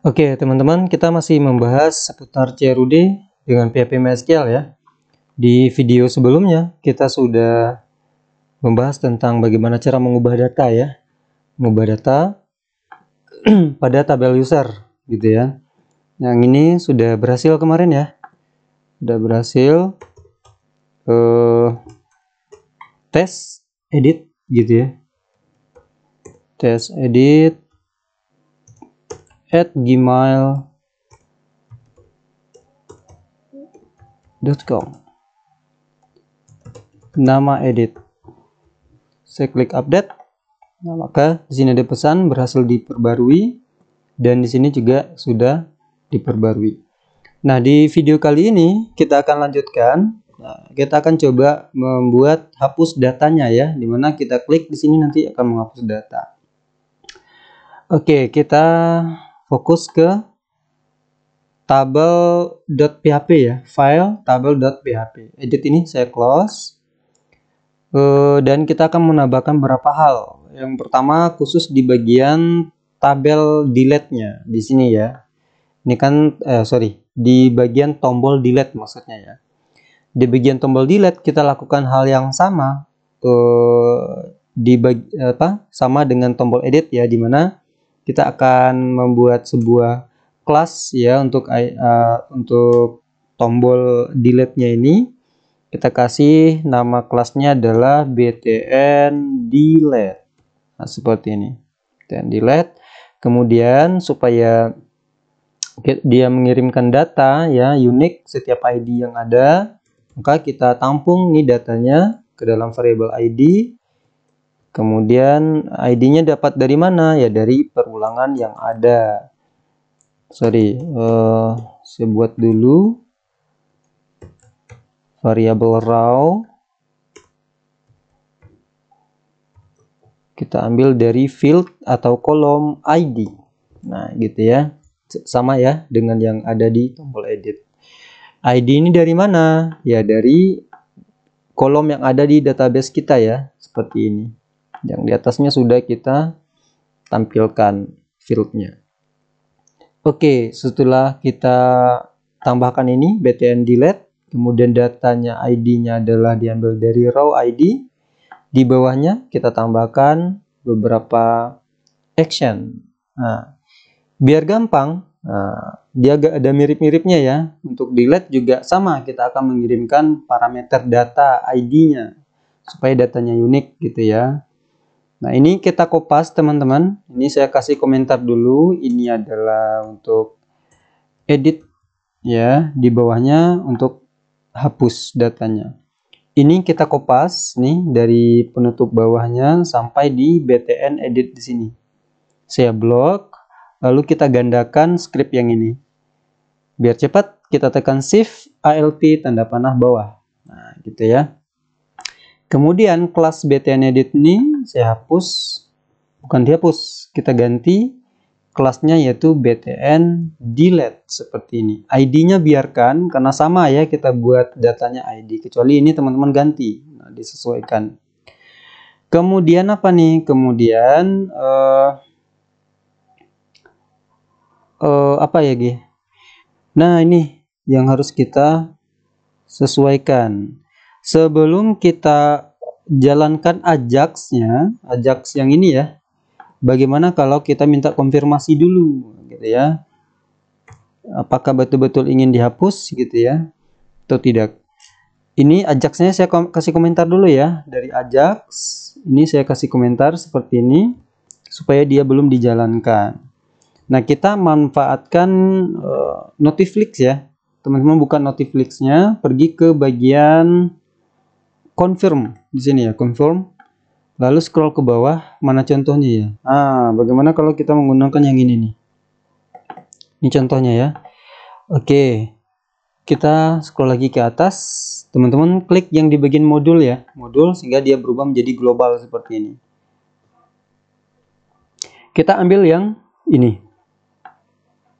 Oke, teman-teman, kita masih membahas seputar CRUD dengan PHP MySQL ya. Di video sebelumnya kita sudah membahas tentang bagaimana cara mengubah data ya. Mengubah data pada tabel user gitu ya. Yang ini sudah berhasil kemarin ya. Sudah berhasil tes edit gitu ya. Tes edit @gmail.com. Nama edit. Saya klik update. Nah, maka di sini ada pesan berhasil diperbarui dan di sini juga sudah diperbarui. Nah, di video kali ini kita akan lanjutkan. Nah, kita akan coba membuat hapus datanya ya, dimana kita klik di sini nanti akan menghapus data. Oke, kita fokus ke tabel.php ya, file tabel.php. Edit ini saya close. Dan kita akan menambahkan beberapa hal. Yang pertama khusus di bagian tabel delete-nya di sini ya. Ini kan di bagian tombol delete maksudnya ya. Di bagian tombol delete kita lakukan hal yang sama sama dengan tombol edit ya, dimana kita akan membuat sebuah kelas ya untuk tombol delete-nya ini. Kita kasih nama kelasnya adalah btn delete. Nah, seperti ini. Btn delete. Kemudian supaya dia mengirimkan data ya unik setiap ID yang ada, maka kita tampung nih datanya ke dalam variabel ID. Kemudian ID-nya dapat dari mana? Ya dari perulangan yang ada. Saya buat dulu variabel raw. Kita ambil dari field atau kolom ID. Nah, gitu ya. Sama ya dengan yang ada di tombol edit. ID ini dari mana? Ya dari kolom yang ada di database kita ya, seperti ini. Yang di atasnya sudah kita tampilkan fieldnya. Oke, setelah kita tambahkan ini btn delete, kemudian datanya ID-nya adalah diambil dari raw ID. Di bawahnya kita tambahkan beberapa action. Nah, biar gampang, dia agak ada mirip-miripnya ya. Untuk delete juga sama, kita akan mengirimkan parameter data ID-nya supaya datanya unik gitu ya. Nah, ini kita kopas teman-teman. Ini saya kasih komentar dulu. Ini adalah untuk edit ya, di bawahnya untuk hapus datanya. Ini kita kopas nih dari penutup bawahnya sampai di btn edit di sini. Saya blok, lalu kita gandakan script yang ini. Biar cepat kita tekan shift alt tanda panah bawah. Nah, gitu ya. Kemudian kelas btn edit ini saya hapus, bukan dihapus, kita ganti kelasnya yaitu btn delete seperti ini. ID-nya biarkan karena sama ya, kita buat datanya ID, kecuali ini teman-teman ganti. Nah, disesuaikan. Kemudian apa nih? Kemudian apa ya G? Nah, ini yang harus kita sesuaikan. Sebelum kita jalankan Ajax-nya, Ajax yang ini ya, bagaimana kalau kita minta konfirmasi dulu gitu ya, apakah betul-betul ingin dihapus gitu ya atau tidak. Ini Ajax-nya saya kasih komentar dulu ya. Dari Ajax ini saya kasih komentar seperti ini supaya dia belum dijalankan. Nah, kita manfaatkan Notiflix ya teman-teman, bukan Notiflix-nya, pergi ke bagian confirm di sini ya, confirm. Lalu scroll ke bawah, mana contohnya ya? Bagaimana kalau kita menggunakan yang ini nih? Ini contohnya ya. Oke, kita scroll lagi ke atas. Teman-teman klik yang di bagian modul ya, modul, sehingga dia berubah menjadi global seperti ini. Kita ambil yang ini.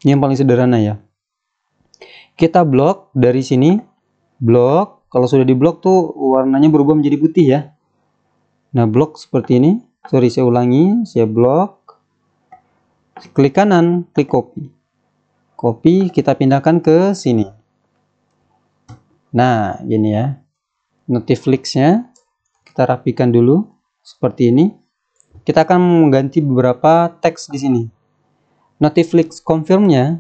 Ini yang paling sederhana ya. Kita blok dari sini, blok. Kalau sudah diblok tuh warnanya berubah menjadi putih ya. Nah, blok seperti ini. Saya ulangi, saya blok. klik kanan, klik copy. Copy, kita pindahkan ke sini. Nah, gini ya. Notiflix-nya kita rapikan dulu seperti ini. Kita akan mengganti beberapa teks di sini. Notiflix confirm-nya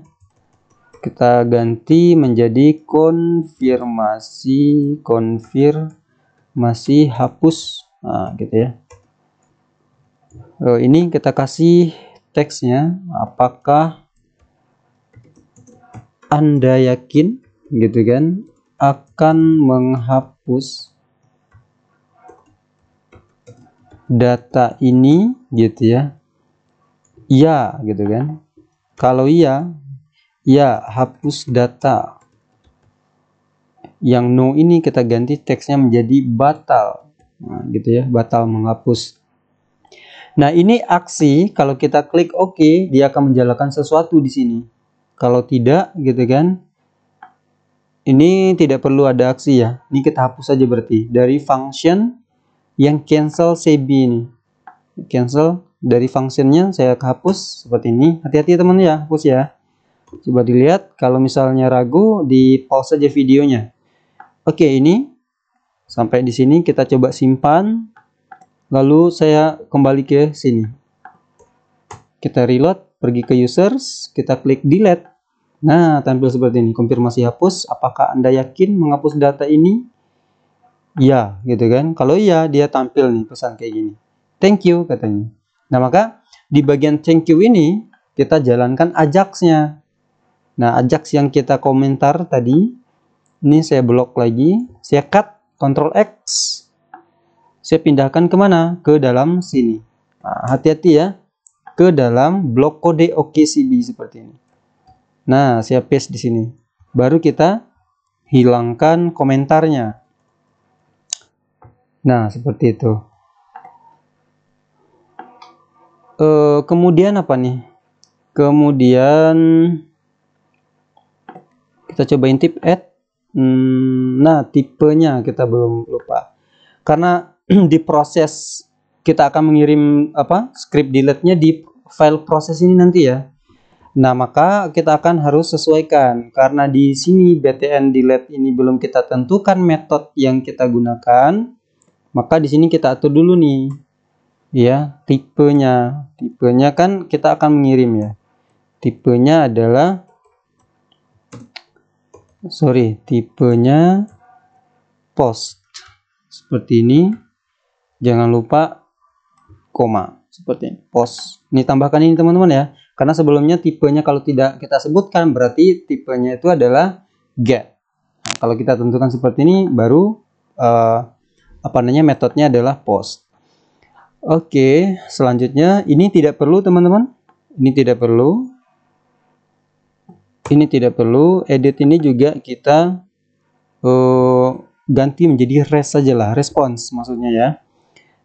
kita ganti menjadi konfirmasi hapus. Nah, gitu ya. Ini kita kasih teksnya, apakah Anda yakin, gitu kan, akan menghapus data ini, gitu ya. Iya, gitu kan. Kalau iya, ya hapus data. Yang no ini kita ganti teksnya menjadi batal. Nah, gitu ya, batal menghapus. Nah, ini aksi, kalau kita klik OK, dia akan menjalankan sesuatu di sini. Kalau tidak, gitu kan, ini tidak perlu ada aksi ya. Ini kita hapus saja berarti. Dari function yang cancel CB ini. Cancel dari functionnya saya hapus seperti ini. Hati-hati teman ya, hapus ya. Coba dilihat, kalau misalnya ragu, di pause saja videonya. Oke, ini sampai di sini kita coba simpan. Lalu saya kembali ke sini. Kita reload, pergi ke users, kita klik delete. Nah, tampil seperti ini. Konfirmasi hapus, apakah Anda yakin menghapus data ini? Ya, gitu kan. Kalau iya, dia tampil nih pesan kayak gini. Thank you, katanya. Nah, maka di bagian thank you ini, kita jalankan Ajax-nya. Nah, Ajax yang kita komentar tadi, ini saya blok lagi, saya cut, Ctrl X, saya pindahkan kemana? Ke dalam sini. Nah, hati-hati ya, ke dalam blok kode OKCB seperti ini. Nah, saya paste di sini. Baru kita hilangkan komentarnya. Nah, seperti itu. Kemudian apa nih? Kemudian kita coba intip add. Nah, tipenya kita belum lupa. Karena di proses kita akan mengirim script delete-nya di file proses ini nanti ya. Nah, maka kita akan harus sesuaikan karena di sini btn delete ini belum kita tentukan metode yang kita gunakan. Maka di sini kita atur dulu nih. Ya, tipenya. Tipenya kan kita akan mengirim ya. Tipenya adalah tipenya post. Seperti ini. Jangan lupa koma seperti ini. Post. Ini tambahkan ini teman-teman ya. Karena sebelumnya tipenya kalau tidak kita sebutkan berarti tipenya itu adalah get. Nah, kalau kita tentukan seperti ini baru metodenya adalah post. Oke, selanjutnya ini tidak perlu teman-teman. Ini tidak perlu. Ini tidak perlu. Edit ini juga kita ganti menjadi res saja lah, response maksudnya ya.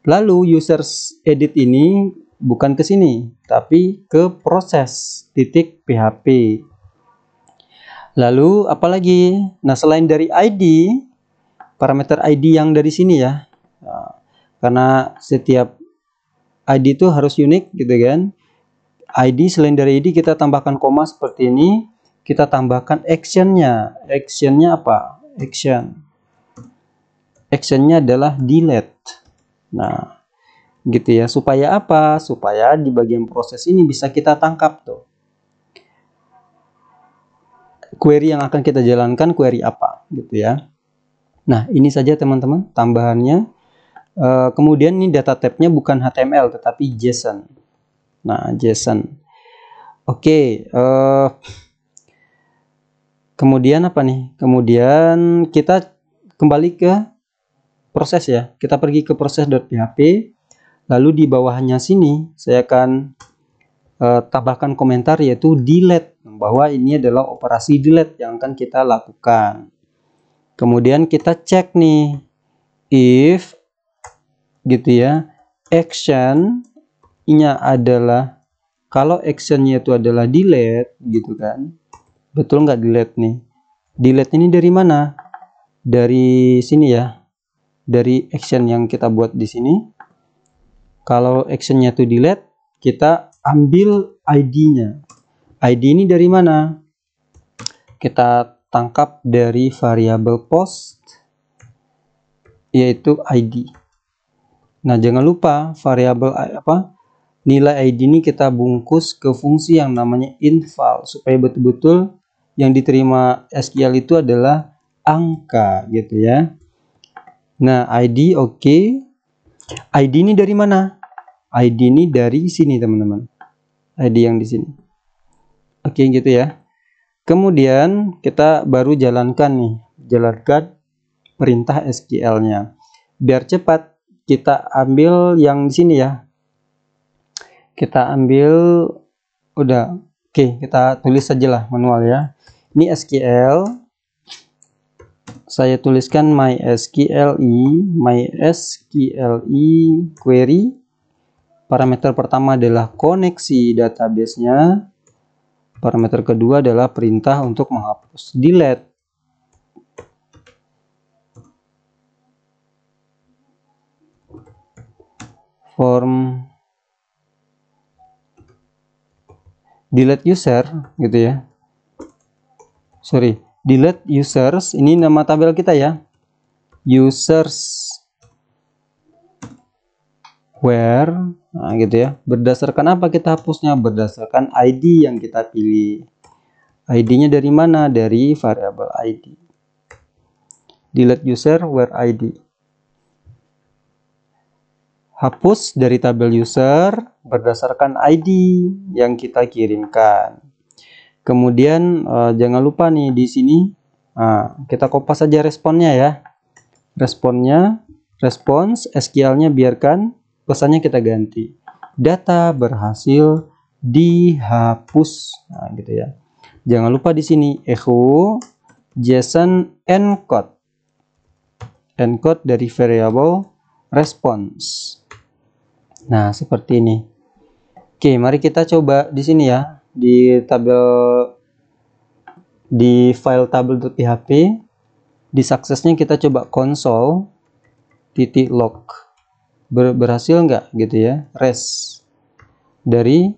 Lalu users edit ini bukan ke sini, tapi ke proses .php. Lalu apalagi? Nah, selain dari ID, parameter ID yang dari sini ya. Nah, karena setiap ID itu harus unik gitu kan. ID selain dari ID kita tambahkan koma seperti ini. Kita tambahkan actionnya. Actionnya apa? Actionnya adalah delete. Nah, gitu ya. Supaya apa? Supaya di bagian proses ini bisa kita tangkap tuh. Query yang akan kita jalankan query apa gitu ya. Nah, ini saja teman-teman tambahannya. Kemudian ini data type-nya bukan HTML tetapi JSON. Nah, JSON. Oke, kemudian apa nih? Kemudian kita kembali ke proses ya. Kita pergi ke proses.php. Lalu di bawahnya sini saya akan tambahkan komentar yaitu delete, bahwa ini adalah operasi delete yang akan kita lakukan. Kemudian kita cek nih if gitu ya, action-nya adalah, kalau action-nya itu adalah delete gitu kan. Betul nggak delete nih? Delete ini dari mana? Dari sini ya. Dari action yang kita buat di sini. Kalau actionnya itu delete, kita ambil ID-nya. ID ini dari mana? Kita tangkap dari variabel post, yaitu ID. Nah, jangan lupa variabel nilai ID ini kita bungkus ke fungsi yang namanya infal, supaya betul-betul yang diterima SQL itu adalah angka gitu ya. Nah, ID oke. ID ini dari mana? ID ini dari sini teman-teman. ID yang di sini. Oke gitu ya. Kemudian kita baru jalankan perintah SQL-nya. Biar cepat, kita ambil yang di sini ya. Kita ambil oke, kita tulis sajalah manual ya. Ini SQL. Saya tuliskan mysqli query. Parameter pertama adalah koneksi database-nya. Parameter kedua adalah perintah untuk menghapus, delete. Form delete user gitu ya. Delete users, ini nama tabel kita ya. Users where, nah gitu ya. Berdasarkan apa kita hapusnya? Berdasarkan ID yang kita pilih. ID-nya dari mana? Dari variabel ID. Delete user where ID. Hapus dari tabel user berdasarkan ID yang kita kirimkan. Kemudian jangan lupa nih di sini kita kopas saja responnya ya. Respons SQL-nya biarkan, pesannya kita ganti. Data berhasil dihapus. Nah, gitu ya. Jangan lupa di sini echo JSON encode. Encode dari variable response. Nah, seperti ini. Oke, mari kita coba di sini ya, di file tabel.php, di suksesnya kita coba console.log. Berhasil nggak gitu ya? Res dari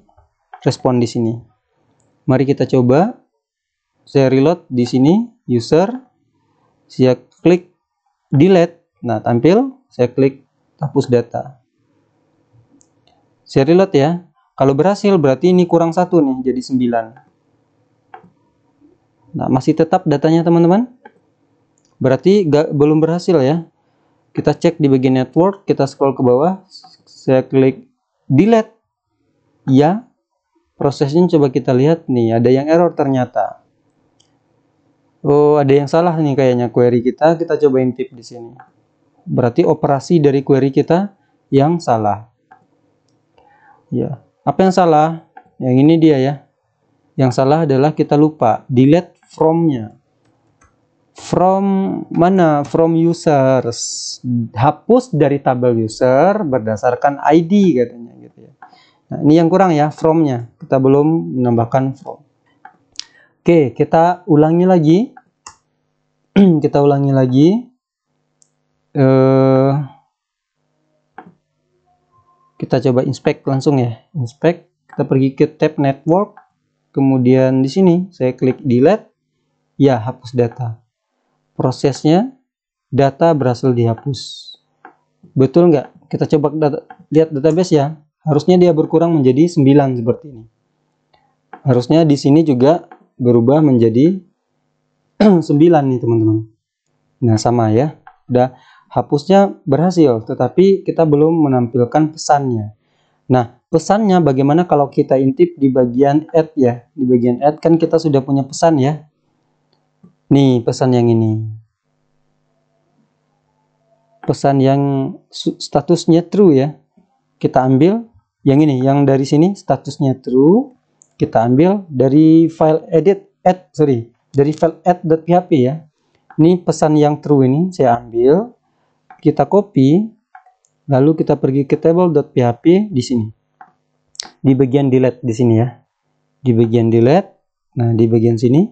respon di sini. Mari kita coba. Saya reload di sini user, saya klik delete. Nah, tampil, saya klik hapus data. Saya reload ya. Kalau berhasil berarti ini kurang 1 nih, jadi 9. Nah, masih tetap datanya teman-teman. Berarti belum berhasil ya. Kita cek di bagian network, kita scroll ke bawah. Saya klik delete. Ya. Prosesnya coba kita lihat nih, ada yang error ternyata. Oh, ada yang salah nih kayaknya query kita. Kita coba intip di sini. Berarti operasi dari query kita yang salah. Ya, apa yang salah? Yang ini dia ya. Yang salah adalah kita lupa delete from-nya. From mana? From users. Hapus dari tabel user berdasarkan ID katanya gitu ya. Nah, ini yang kurang ya, from-nya. Kita belum menambahkan from. Oke, kita ulangi lagi. Kita ulangi lagi. Kita coba inspect langsung ya. Inspect, kita pergi ke tab network. Kemudian di sini saya klik delete. Ya, hapus data. Prosesnya data berhasil dihapus. Betul nggak? Kita coba lihat database ya. Harusnya dia berkurang menjadi 9 seperti ini. Harusnya di sini juga berubah menjadi 9 nih teman-teman. Nah, sama ya. Udah hapusnya berhasil, tetapi kita belum menampilkan pesannya. Nah, pesannya bagaimana kalau kita intip di bagian add ya. Di bagian add kan kita sudah punya pesan ya. Nih, pesan yang ini. Pesan yang statusnya true ya. Kita ambil yang ini, yang dari sini statusnya true. Kita ambil dari file dari file add.php ya. Ini pesan yang true ini saya ambil. Kita copy, lalu kita pergi ke table.php di sini. Di bagian delete di sini ya. Di bagian delete. Nah, di bagian sini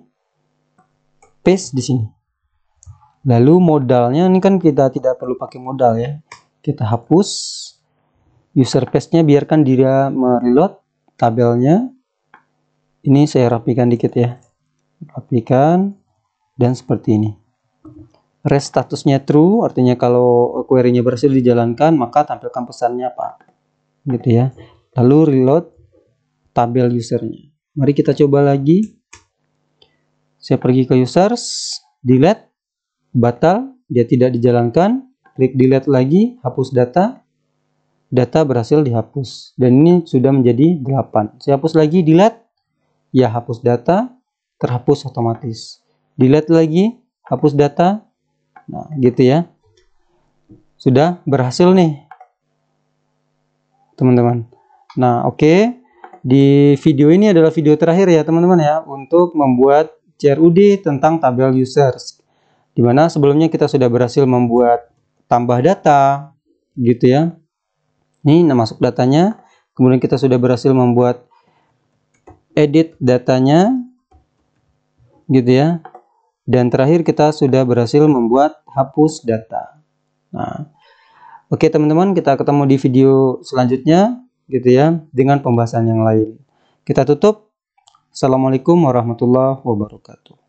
paste di sini. Lalu modalnya ini kan kita tidak perlu pakai modal ya. Kita hapus. User paste-nya biarkan dia mereload. tabelnya. Ini saya rapikan dikit ya. Rapikan dan seperti ini. Rest statusnya true, artinya kalau query-nya berhasil dijalankan, maka tampilkan pesannya apa. Gitu ya. Lalu reload tabel usernya. Mari kita coba lagi. Saya pergi ke users, delete, batal, dia tidak dijalankan. Klik delete lagi, hapus data. Data berhasil dihapus. Dan ini sudah menjadi 8. Saya hapus lagi, delete. Ya, hapus data, terhapus otomatis. Delete lagi, hapus data. Nah, gitu ya. Sudah berhasil nih, teman-teman. Nah, oke. Di video ini adalah video terakhir ya, teman-teman ya, untuk membuat CRUD tentang tabel users. Dimana sebelumnya kita sudah berhasil membuat tambah data, gitu ya. Ini masuk datanya. Kemudian kita sudah berhasil membuat edit datanya, gitu ya. Dan terakhir kita sudah berhasil membuat hapus data. Nah, oke teman-teman, kita ketemu di video selanjutnya, gitu ya, dengan pembahasan yang lain. Kita tutup. Assalamualaikum warahmatullahi wabarakatuh.